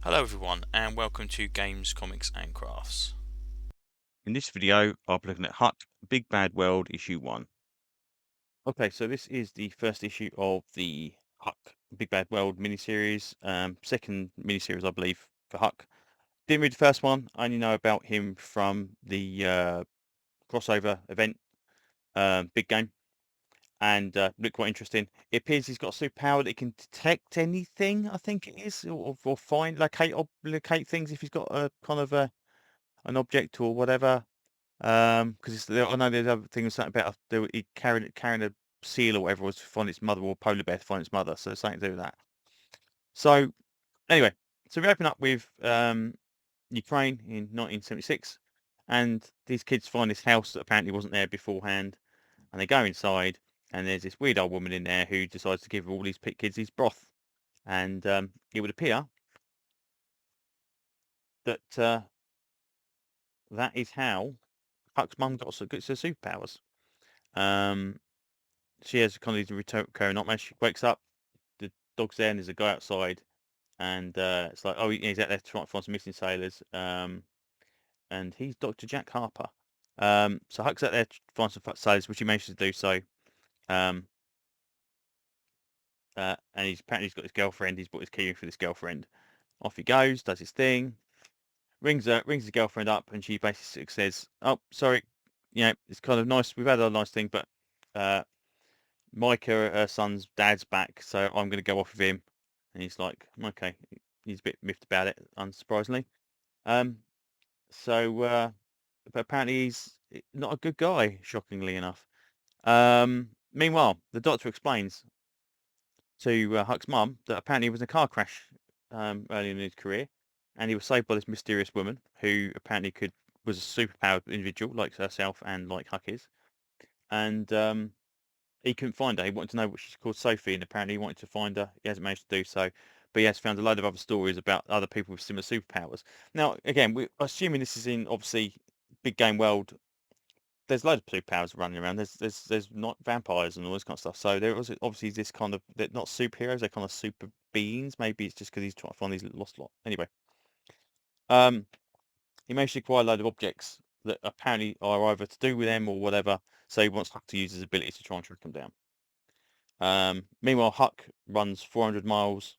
Hello everyone and welcome to Games, Comics and Crafts. In this video, I'll be looking at Huck, Big Bad World, Issue 1. Okay, so this is the first issue of the Huck, Big Bad World miniseries, second miniseries, I believe, for Huck. Didn't read the first one, I only know about him from the crossover event, Big Game, and looked quite interesting. It appears he's got a superpower that he can detect anything, I think it is, or find, locate things if he's got a kind of an object or whatever. Because I know there's other things something about he carrying a seal or whatever was to find its mother, or polar bear to find its mother. So something to do with that. So anyway, so we open up with Ukraine in 1976, and these kids find this house that apparently wasn't there beforehand, and they go inside, and there's this weird old woman in there who decides to give all these kids these broth, and it would appear that that is how Huck's mum got her superpowers. Um, she has kind of these recurring nightmares. She wakes up, the dog's there, and there's a guy outside, and it's like, oh, he's out there trying to find some missing sailors, and he's Dr. Jack Harper. So Huck's out there to find some sailors, which he manages to do so. Um, and he's got his girlfriend. He's bought his keyring for this girlfriend. Off he goes, does his thing, rings his girlfriend up, and she basically says, "Oh, sorry, it's kind of nice. We've had a nice thing, but uh, Micah, her son's dad's back, so I'm going to go off with him." And he's like, okay, he's a bit miffed about it, unsurprisingly. Um, so, but apparently he's not a good guy, shockingly enough. Meanwhile, the doctor explains to Huck's mum that apparently he was in a car crash early in his career, and he was saved by this mysterious woman who apparently was a superpowered individual like herself and like Huck is, and he couldn't find her. He wanted to know what she's called, Sophie, and apparently he wanted to find her. He hasn't managed to do so, but he has found a load of other stories about other people with similar superpowers. Now, again, we're assuming this is in obviously big game world. There's loads of superpowers running around. There's not vampires and all this kind of stuff. So there was obviously this kind of, they're not superheroes. They're kind of super beings. Maybe it's just because he's trying to find these lost lot. Anyway, um, he managed to acquire a load of objects that apparently are either to do with them or whatever. So he wants to use his ability to try and track them down. Meanwhile, Huck runs 400 miles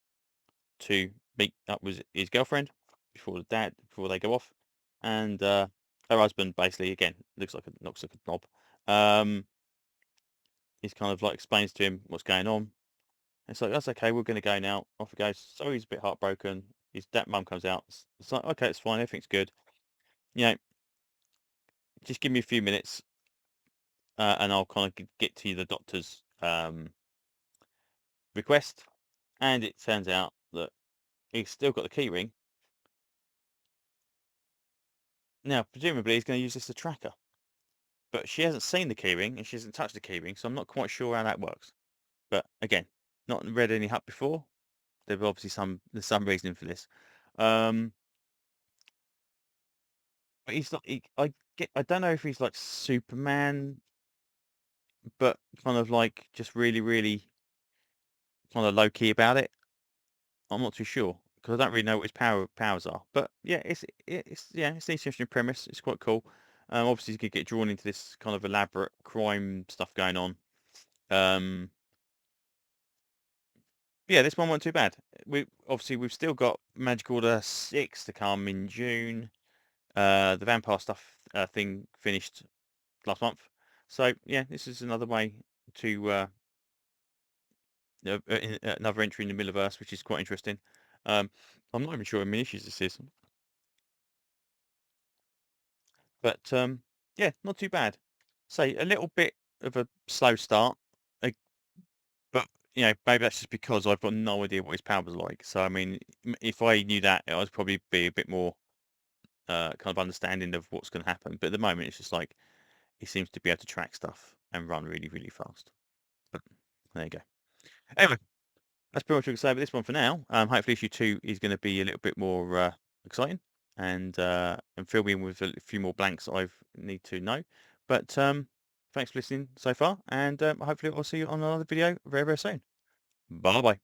to meet up with his girlfriend before they go off, and her husband basically again looks like a knob. Um, he's kind of like explains to him what's going on. It's like, that's okay, we're going to go now. Off he goes. So he's a bit heartbroken. His dad mum comes out. It's like, okay, it's fine, everything's good. You know, just give me a few minutes, and I'll kind of get to the doctor's request. And it turns out that he's still got the key ring. Now, presumably, he's going to use this to track her. But she hasn't seen the keyring and she hasn't touched the keyring, so I'm not quite sure how that works. But again, not read any Huck before. There's some reasoning for this. Um, but he's like I don't know if he's like Superman, but kind of like just really, really kind of low key about it. I'm not too sure because I don't really know what his powers are. But yeah, it's an interesting premise. It's quite cool. Obviously, he's gonna get drawn into this kind of elaborate crime stuff going on. Um, Yeah, this one wasn't too bad. We've still got Magic Order 6 to come in June. The vampire stuff thing finished last month. So yeah, this is another way to another entry in the Millerverse, which is quite interesting. Um, I'm not even sure how many issues this is, but yeah, not too bad. Say a little bit of a slow start, uh, but maybe that's just because I've got no idea what his power was like. So I mean, if I knew that, I'd probably be a bit more kind of understanding of what's going to happen. But at the moment, it's just like he seems to be able to track stuff and run really, really fast. But there you go. Anyway, that's pretty much what I can say about this one for now. Hopefully, issue 2 is going to be a little bit more exciting and fill me in with a few more blanks I need to know. But thanks for listening so far, and hopefully I'll see you on another video very, very soon. Bye bye.